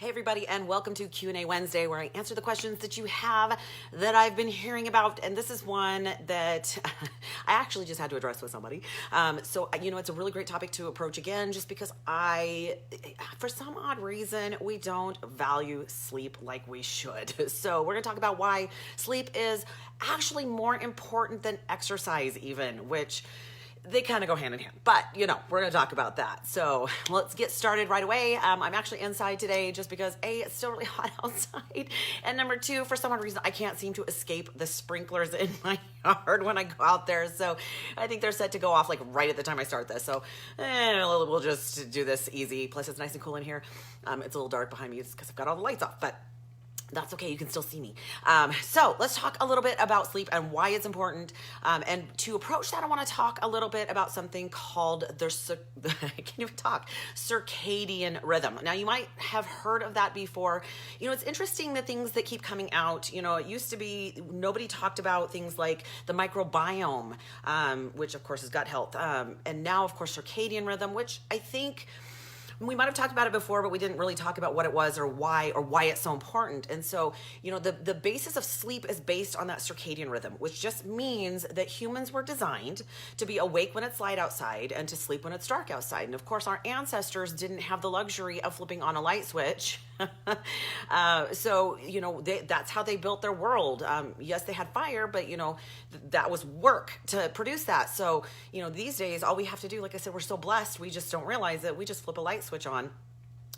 Hey everybody, and welcome to Q&A Wednesday, where I answer the questions that you have that I've been hearing about. And this is one that I actually just had to address with somebody. So it's a really great topic to approach again, just because for some odd reason, we don't value sleep like we should. So we're gonna talk about why sleep is actually more important than exercise even, which they kind of go hand in hand, but we're going to talk about that. So let's get started right away. I'm actually inside today just because A, it's still really hot outside, and number two, for some odd reason, I can't seem to escape the sprinklers in my yard when I go out there. So I think they're set to go off like right at the time I start this. So we'll just do this easy. Plus it's nice and cool in here. It's a little dark behind me because I've got all the lights off, but that's okay, you can still see me. So let's talk a little bit about sleep and why it's important. And to approach that, I wanna talk a little bit about something called I can't even talk, circadian rhythm. Now you might have heard of that before. It's interesting the things that keep coming out. It used to be, nobody talked about things like the microbiome, which of course is gut health. And now of course, circadian rhythm, which I think, we might have talked about it before, but we didn't really talk about what it was or why it's so important. And so, the basis of sleep is based on that circadian rhythm, which just means that humans were designed to be awake when it's light outside and to sleep when it's dark outside. And of course, our ancestors didn't have the luxury of flipping on a light switch. So, that's how they built their world. Yes, they had fire, but that was work to produce that. So, these days, all we have to do, like I said, we're so blessed, we just don't realize it. We just flip a light switch on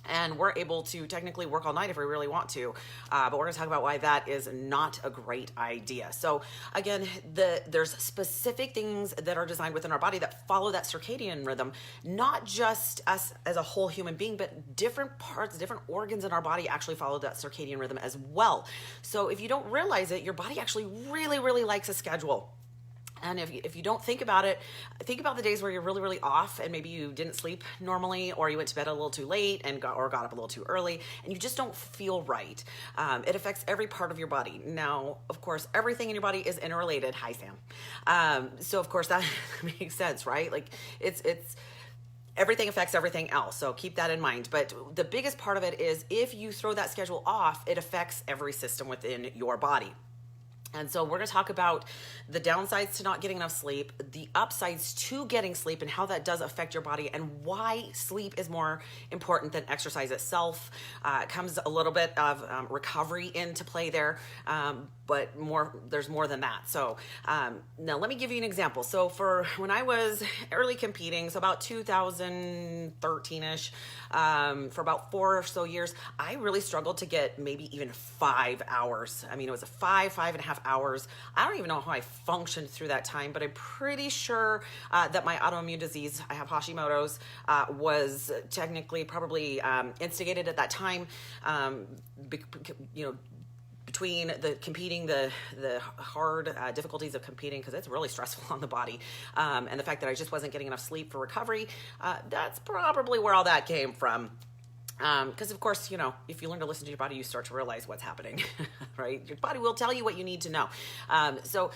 and we're able to technically work all night if we really want to. But we're gonna talk about why that is not a great idea. So again, there's specific things that are designed within our body that follow that circadian rhythm, not just us as a whole human being, but different parts, different organs in our body actually follow that circadian rhythm as well. So if you don't realize it, your body actually really, really likes a schedule. And if you don't think about it, think about the days where you're really, really off and maybe you didn't sleep normally, or you went to bed a little too late and got up a little too early, and you just don't feel right. It affects every part of your body. Now, of course, everything in your body is interrelated. Hi, Sam. So of course that makes sense, right? Like it's everything affects everything else. So keep that in mind. But the biggest part of it is if you throw that schedule off, it affects every system within your body. And so we're going to talk about the downsides to not getting enough sleep, the upsides to getting sleep and how that does affect your body, and why sleep is more important than exercise itself. It comes a little bit of recovery into play there, but there's more than that. So now let me give you an example. So for when I was early competing, so about 2013-ish, for about 4 or so years, I really struggled to get maybe even 5 hours. I mean, it was a 5.5 hours. I don't even know how I functioned through that time, but I'm pretty sure that my autoimmune disease, I have Hashimoto's, was technically probably instigated at that time, between the hard difficulties of competing, because it's really stressful on the body, and the fact that I just wasn't getting enough sleep for recovery, that's probably where all that came from. Because of course, if you learn to listen to your body, you start to realize what's happening, right? Your body will tell you what you need to know. So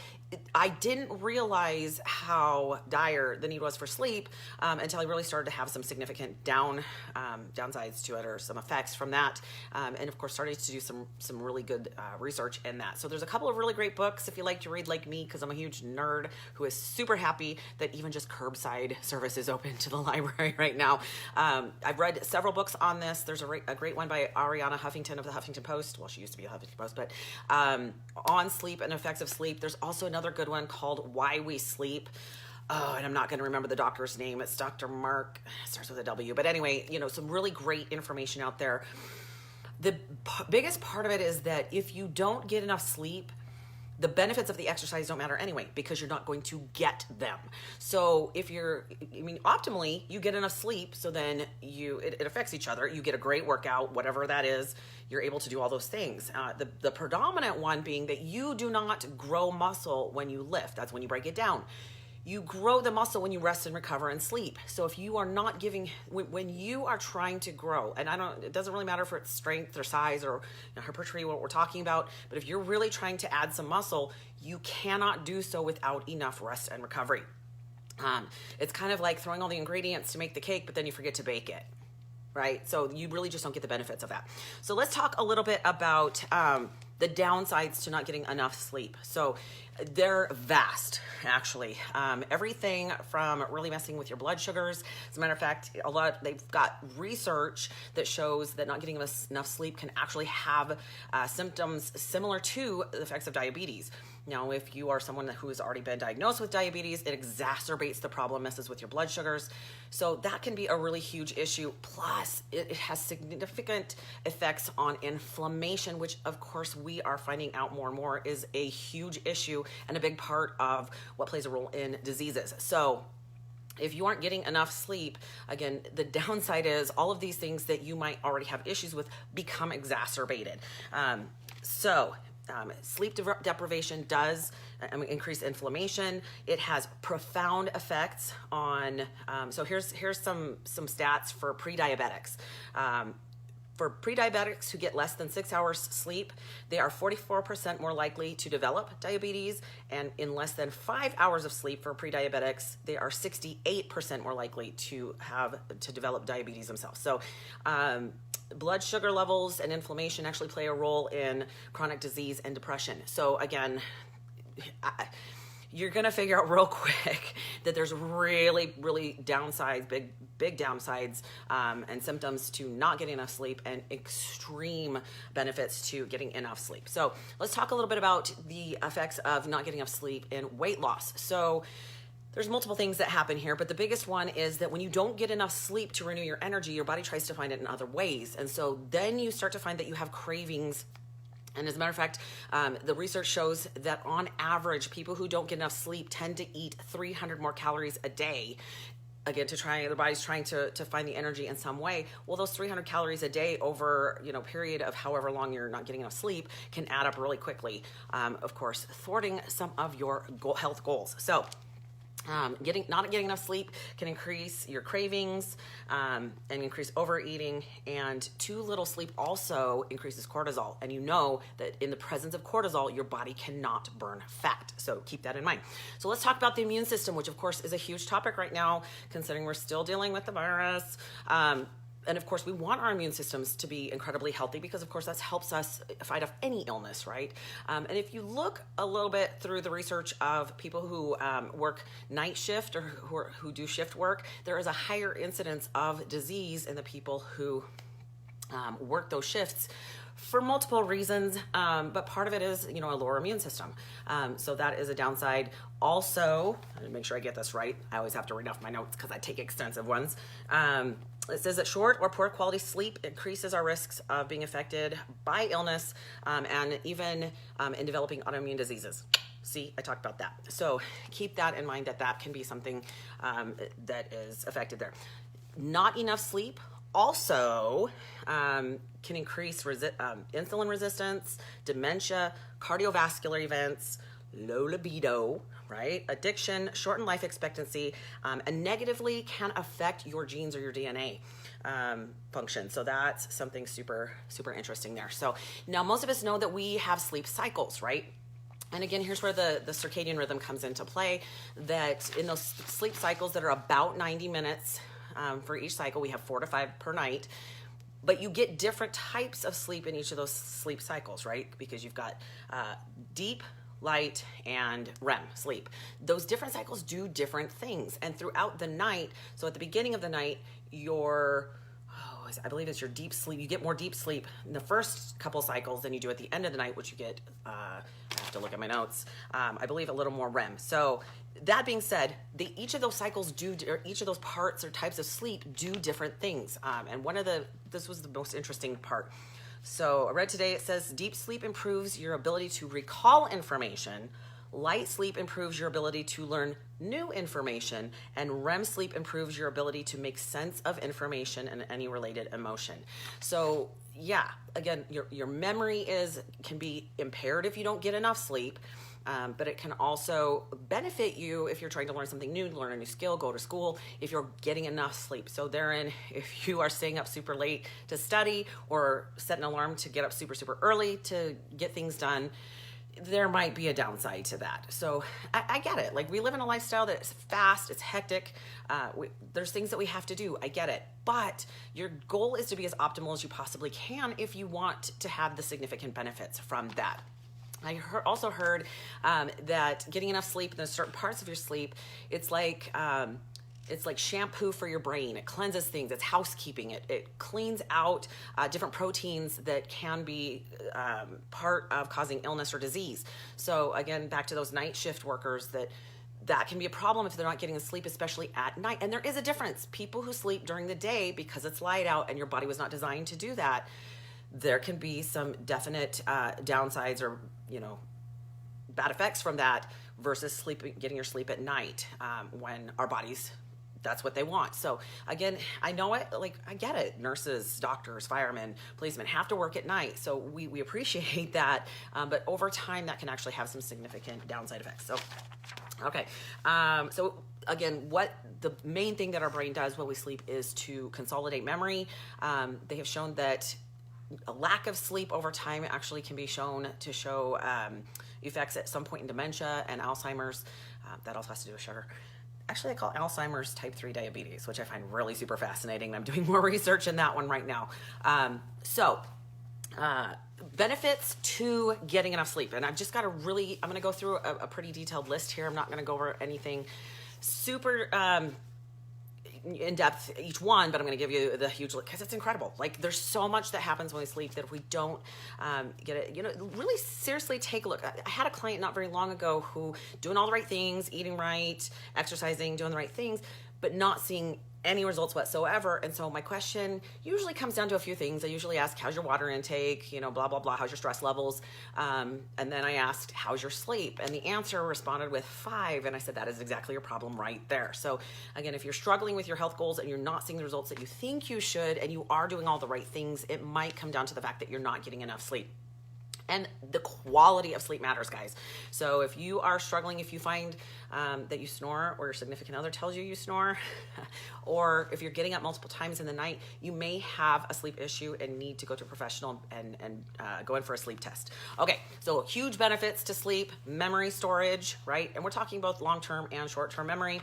I didn't realize how dire the need was for sleep until I really started to have some significant downsides to it, or some effects from that. And of course, started to do some really good research in that. So there's a couple of really great books if you like to read like me, because I'm a huge nerd who is super happy that even just curbside service is open to the library right now. I've read several books on this. There's a great one by Ariana Huffington of the Huffington Post. Well, she used to be a Huffington Post, but on sleep and effects of sleep. There's also another good one called Why We Sleep. Oh, and I'm not going to remember the doctor's name. It's Dr. Mark, it starts with a W. But anyway, some really great information out there. The biggest part of it is that if you don't get enough sleep, the benefits of the exercise don't matter anyway, because you're not going to get them. So optimally, you get enough sleep, so then it affects each other. You get a great workout, whatever that is, you're able to do all those things. The predominant one being that you do not grow muscle when you lift. That's when you break it down. You grow the muscle when you rest and recover and sleep. So if you are not when you are trying to grow, and it doesn't really matter if it's strength or size or hypertrophy, what we're talking about, but if you're really trying to add some muscle, you cannot do so without enough rest and recovery. It's kind of like throwing all the ingredients to make the cake, but then you forget to bake it. right? So you really just don't get the benefits of that. So let's talk a little bit about the downsides to not getting enough sleep. So they're vast, actually. Everything from really messing with your blood sugars. As a matter of fact, they've got research that shows that not getting enough sleep can actually have symptoms similar to the effects of diabetes. Now, if you are someone who has already been diagnosed with diabetes, it exacerbates the problem, messes with your blood sugars. So that can be a really huge issue. Plus, it has significant effects on inflammation, which of course we are finding out more and more is a huge issue and a big part of what plays a role in diseases. So if you aren't getting enough sleep, again, the downside is all of these things that you might already have issues with become exacerbated. Sleep deprivation does increase inflammation. It has profound effects on, so here's some stats for pre-diabetics. For pre-diabetics who get less than 6 hours sleep, they are 44% more likely to develop diabetes, and in less than 5 hours of sleep for pre-diabetics, they are 68% more likely to develop diabetes themselves. So blood sugar levels and inflammation actually play a role in chronic disease and depression. So again, you're gonna figure out real quick that there's really, really downsides, big downsides and symptoms to not getting enough sleep, and extreme benefits to getting enough sleep. So let's talk a little bit about the effects of not getting enough sleep in weight loss. So there's multiple things that happen here, but the biggest one is that when you don't get enough sleep to renew your energy, your body tries to find it in other ways. And so then you start to find that you have cravings. And as a matter of fact, the research shows that on average, people who don't get enough sleep tend to eat 300 more calories a day. Again, their body's trying to find the energy in some way. Well, those 300 calories a day over, period of however long you're not getting enough sleep can add up really quickly. Of course, thwarting some of your health goals. So not getting enough sleep can increase your cravings and increase overeating, and too little sleep also increases cortisol. And you know that in the presence of cortisol, your body cannot burn fat. So keep that in mind. So let's talk about the immune system, which of course is a huge topic right now, considering we're still dealing with the virus. And of course, we want our immune systems to be incredibly healthy because, of course, that helps us fight off any illness, right? And if you look a little bit through the research of people who work night shift or who do shift work, there is a higher incidence of disease in the people who work those shifts for multiple reasons, but part of it is, a lower immune system. So that is a downside. Also, to make sure I get this right, I always have to read off my notes because I take extensive ones. It says that short or poor quality sleep increases our risks of being affected by illness and even in developing autoimmune diseases. See, I talked about that. So keep that in mind, that can be something that is affected there. Not enough sleep also can increase insulin resistance, dementia, cardiovascular events, low libido, right? Addiction, shortened life expectancy, and negatively can affect your genes or your DNA function. So that's something super, super interesting there. So now most of us know that we have sleep cycles, right? And again, here's where the circadian rhythm comes into play, that in those sleep cycles that are about 90 minutes for each cycle, we have 4 to 5 per night. But you get different types of sleep in each of those sleep cycles, right? Because you've got deep, light, and REM sleep. Those different cycles do different things. And throughout the night, so at the beginning of the night, I believe it's your deep sleep. You get more deep sleep in the first couple cycles than you do at the end of the night, which you get, I have to look at my notes, I believe a little more REM. So that being said, each of those cycles each of those parts or types of sleep do different things. And this was the most interesting part. So I read today, it says deep sleep improves your ability to recall information. Light sleep improves your ability to learn new information, and REM sleep improves your ability to make sense of information and any related emotion. So yeah, again, your memory can be impaired if you don't get enough sleep, but it can also benefit you if you're trying to learn something new, learn a new skill, go to school, if you're getting enough sleep. So therein, if you are staying up super late to study or set an alarm to get up super, super early to get things done, there might be a downside to that. So I get it. Like, we live in a lifestyle that's fast, it's hectic. There's things that we have to do. I get it. But your goal is to be as optimal as you possibly can if you want to have the significant benefits from that. I also heard that getting enough sleep in certain parts of your sleep, it's like shampoo for your brain. It cleanses things. It's housekeeping. It cleans out different proteins that can be part of causing illness or disease. So again, back to those night shift workers, that can be a problem if they're not getting the sleep, especially at night. And there is a difference. People who sleep during the day because it's light out and your body was not designed to do that, there can be some definite downsides or, bad effects from that versus getting your sleep at night when our bodies, that's what they want. So again, I know it, I get it. Nurses, doctors, firemen, policemen have to work at night. So we appreciate that. But over time, that can actually have some significant downside effects. So, okay. So again, what the main thing that our brain does while we sleep is to consolidate memory. They have shown that a lack of sleep over time actually can be shown to show effects at some point in dementia and Alzheimer's. That also has to do with sugar. Actually, I call Alzheimer's type 3 diabetes, which I find really super fascinating. I'm doing more research in that one right now. Benefits to getting enough sleep. And I've just got I'm going to go through a pretty detailed list here. I'm not going to go over anything super in depth each one, but I'm going to give you the huge look because it's incredible. There's so much that happens when we sleep that if we don't get it, really seriously take a look. I had a client not very long ago who doing all the right things, eating right, exercising, doing the right things, but not seeing any results whatsoever. And so my question usually comes down to a few things. I usually ask, how's your water intake? Blah, blah, blah. How's your stress levels? And then I asked, how's your sleep? And the answer responded with 5. And I said, that is exactly your problem right there. So again, if you're struggling with your health goals and you're not seeing the results that you think you should, and you are doing all the right things, it might come down to the fact that you're not getting enough sleep. And the quality of sleep matters, guys. So if you are struggling, if you find that you snore, or your significant other tells you snore, or if you're getting up multiple times in the night, you may have a sleep issue and need to go to a professional and go in for a sleep test. Okay, so huge benefits to sleep: memory storage, right? And we're talking both long-term and short-term memory.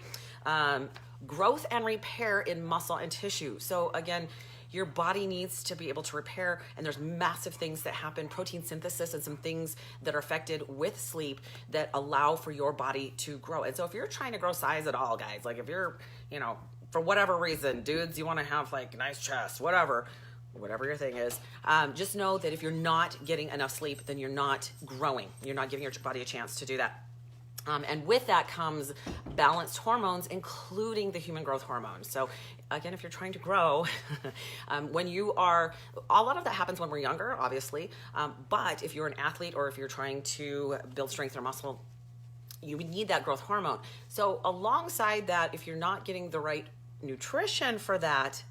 Growth and repair in muscle and tissue. So again, your body needs to be able to repair, and there's massive things that happen, protein synthesis and some things that are affected with sleep that allow for your body to grow. And so if you're trying to grow size at all, guys, if you're, for whatever reason, dudes, you want to have nice chest, whatever your thing is, just know that if you're not getting enough sleep, then you're not growing. You're not giving your body a chance to do that. And with that comes balanced hormones, including the human growth hormone. So again, if you're trying to grow, a lot of that happens when we're younger, obviously. But if you're an athlete or if you're trying to build strength or muscle, you need that growth hormone. So alongside that, if you're not getting the right nutrition for that,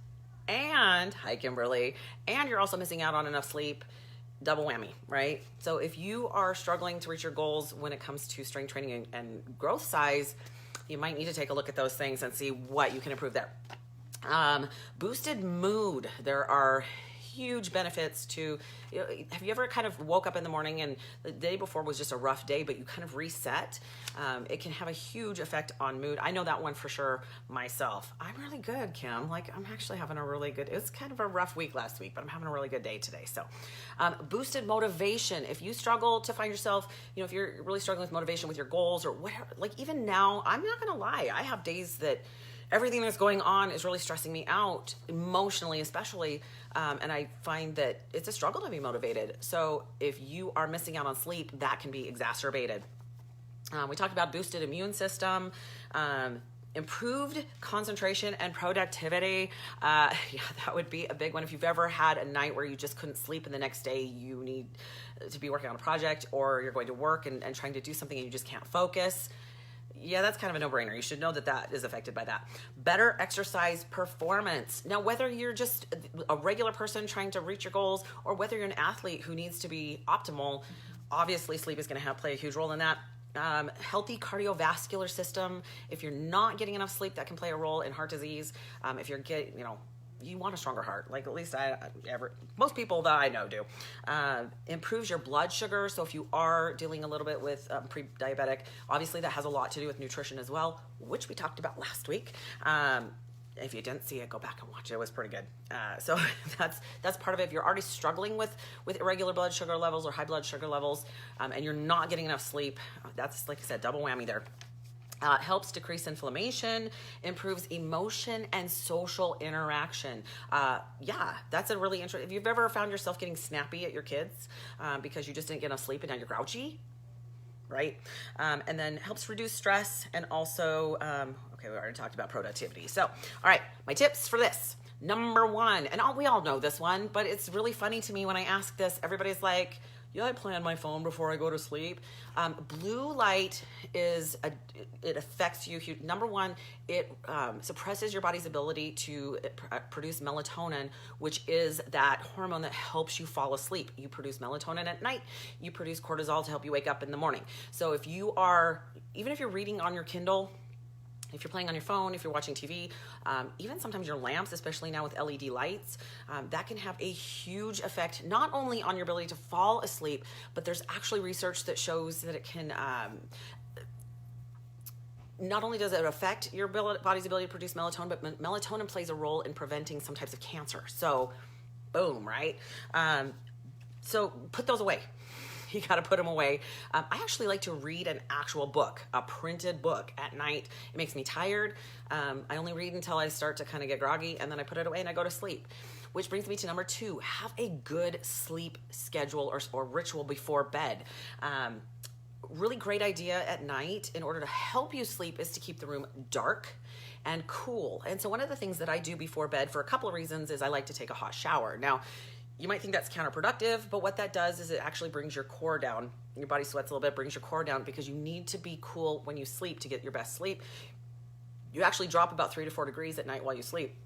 and, hi Kimberly, and you're also missing out on enough sleep, double whammy, right? So if you are struggling to reach your goals when it comes to strength training and growth size, you might need to take a look at those things and see what you can improve there. Boosted mood. There are huge benefits to, have you ever kind of woke up in the morning and the day before was just a rough day, but you kind of reset? It can have a huge effect on mood. I know that one for sure myself. I'm really good, Kim. I'm actually having a really good, it was kind of a rough week last week, but I'm having a really good day today. So boosted motivation. If you struggle to find yourself, if you're really struggling with motivation with your goals or whatever, even now, I'm not going to lie. I have days that everything that's going on is really stressing me out, emotionally especially, and I find that it's a struggle to be motivated. So if you are missing out on sleep, that can be exacerbated. We talked about boosted immune system, improved concentration and productivity. That would be a big one. If you've ever had a night where you just couldn't sleep and the next day you need to be working on a project, or you're going to work and trying to do something and you just can't focus, that's kind of a no-brainer. You should know that is affected by that. Better exercise performance. Now, whether you're just a regular person trying to reach your goals or whether you're an athlete who needs to be optimal, obviously sleep is going to play a huge role in that. Healthy cardiovascular system. If you're not getting enough sleep, that can play a role in heart disease. If you're you want a stronger heart. Like at least most people that I know do. Improves your blood sugar. So if you are dealing a little bit with pre-diabetic, obviously that has a lot to do with nutrition as well, which we talked about last week. If you didn't see it, go back and watch it. It was pretty good. So that's part of it. If you're already struggling with irregular blood sugar levels or high blood sugar levels, and you're not getting enough sleep, that's, like I said, double whammy there. Helps decrease inflammation, improves emotion and social interaction. Yeah, that's a really interesting. If you've ever found yourself getting snappy at your kids because you just didn't get enough sleep and now you're grouchy, right? And then helps reduce stress and also, okay, we already talked about productivity. So, all right, my tips for this. Number one, and we all know this one, but it's really funny to me when I ask this. Everybody's like, yeah, I plan my phone before I go to sleep. Blue light it affects you. Number one, it suppresses your body's ability to produce melatonin, which is that hormone that helps you fall asleep. You produce melatonin at night. You produce cortisol to help you wake up in the morning. So if you are, even if you're reading on your Kindle, if you're playing on your phone, if you're watching TV, even sometimes your lamps, especially now with LED lights, that can have a huge effect, not only on your ability to fall asleep, but there's actually research that shows that it can, not only does it affect your body's ability to produce melatonin, but melatonin plays a role in preventing some types of cancer. So, boom, right? So put those away. You got to put them away. I actually like to read an actual book, a printed book at night. It makes me tired. I only read until I start to kind of get groggy, and then I put it away and I go to sleep. Which brings me to number two, have a good sleep schedule or ritual before bed. Really great idea at night in order to help you sleep is to keep the room dark and cool. And so one of the things that I do before bed for a couple of reasons is I like to take a hot shower. Now, you might think that's counterproductive, but what that does is it actually brings your core down. Your body sweats a little bit, brings your core down because you need to be cool when you sleep to get your best sleep. You actually drop about 3 to 4 degrees at night while you sleep.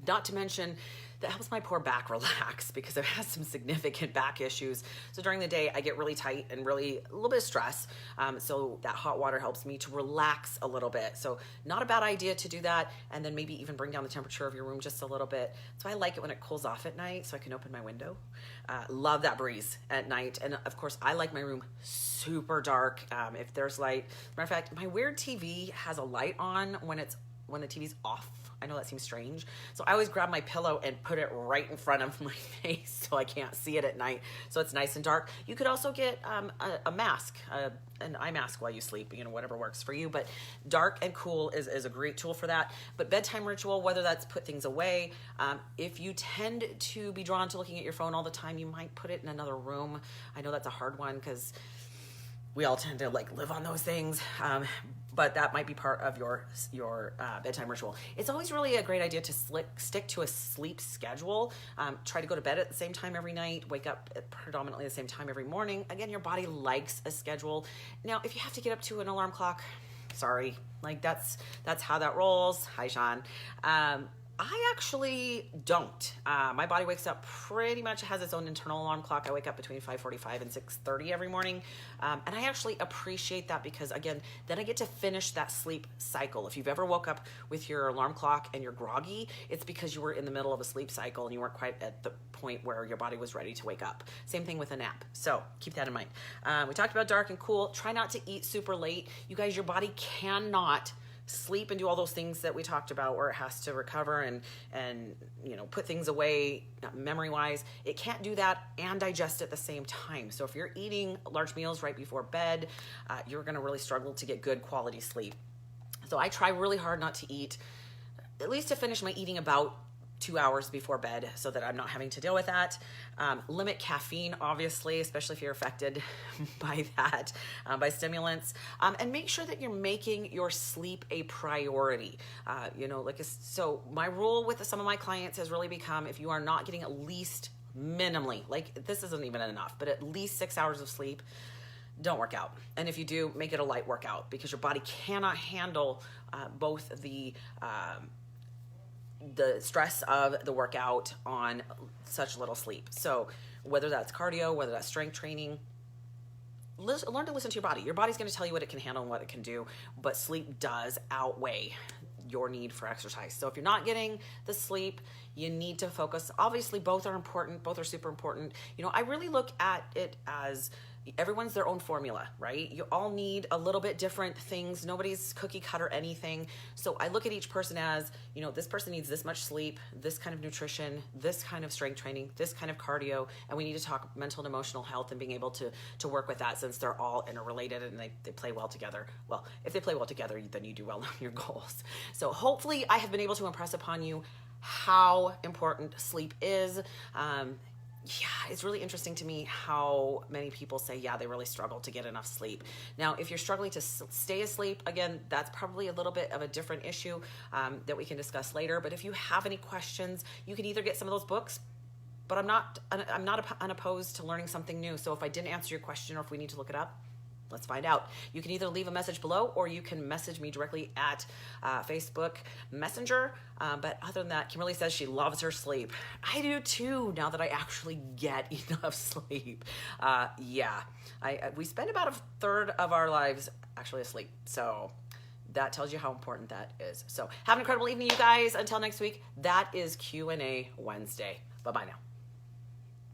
Not to mention, that helps my poor back relax because I've had some significant back issues. So during the day, I get really tight and a little bit of stress. So that hot water helps me to relax a little bit. So not a bad idea to do that. And then maybe even bring down the temperature of your room just a little bit. So I like it when it cools off at night so I can open my window. Love that breeze at night. And of course, I like my room super dark. If there's light, matter of fact, my weird TV has a light on when the TV's off. I know that seems strange. So I always grab my pillow and put it right in front of my face so I can't see it at night. So it's nice and dark. You could also get a mask, an eye mask while you sleep, whatever works for you. But dark and cool is a great tool for that. But bedtime ritual, whether that's put things away, if you tend to be drawn to looking at your phone all the time, you might put it in another room. I know that's a hard one because we all tend to live on those things. But that might be part of your bedtime ritual. It's always really a great idea to stick to a sleep schedule. Try to go to bed at the same time every night, wake up at predominantly the same time every morning. Again, your body likes a schedule. Now, if you have to get up to an alarm clock, sorry, that's how that rolls. Hi, Sean. I actually don't. My body wakes up pretty much, has its own internal alarm clock. I wake up between 5:45 and 6:30 every morning. And I actually appreciate that because, again, then I get to finish that sleep cycle. If you've ever woke up with your alarm clock and you're groggy, it's because you were in the middle of a sleep cycle and you weren't quite at the point where your body was ready to wake up. Same thing with a nap. So keep that in mind. We talked about dark and cool. Try not to eat super late. You guys, your body cannot sleep and do all those things that we talked about where it has to recover and put things away memory wise. It can't do that and digest at the same time. So if you're eating large meals right before bed, you're going to really struggle to get good quality sleep. So I try really hard not to eat, at least to finish my eating about 2 hours before bed so that I'm not having to deal with that. Limit caffeine, obviously, especially if you're affected by that, by stimulants. And make sure that you're making your sleep a priority. So my rule with some of my clients has really become, if you are not getting at least minimally, this isn't even enough, but at least 6 hours of sleep, don't work out. And if you do, make it a light workout because your body cannot handle both the stress of the workout on such little sleep. So whether that's cardio, whether that's strength training, learn to listen to your body. Your body's going to tell you what it can handle and what it can do, but sleep does outweigh your need for exercise. So if you're not getting the sleep, you need to focus. Obviously, both are important. Both are super important. You know, I really look at it as everyone's their own formula, right? You all need a little bit different things. Nobody's cookie cutter anything. So I look at each person as, you know, this person needs this much sleep, this kind of nutrition, this kind of strength training, this kind of cardio, and we need to talk mental and emotional health and being able to work with that, since they're all interrelated and they play well together. Well, if they play well together, then you do well on your goals. So hopefully I have been able to impress upon you how important sleep is. Yeah, it's really interesting to me how many people say, yeah, they really struggle to get enough sleep. Now, if you're struggling to stay asleep, again, that's probably a little bit of a different issue that we can discuss later. But if you have any questions, you can either get some of those books, but I'm not unopposed to learning something new. So if I didn't answer your question or if we need to look it up, let's find out. You can either leave a message below or you can message me directly at Facebook Messenger. But other than that, Kimberly says she loves her sleep. I do too, now that I actually get enough sleep. We spend about a third of our lives actually asleep. So that tells you how important that is. So have an incredible evening, you guys. Until next week, that is Q&A Wednesday. Bye-bye now.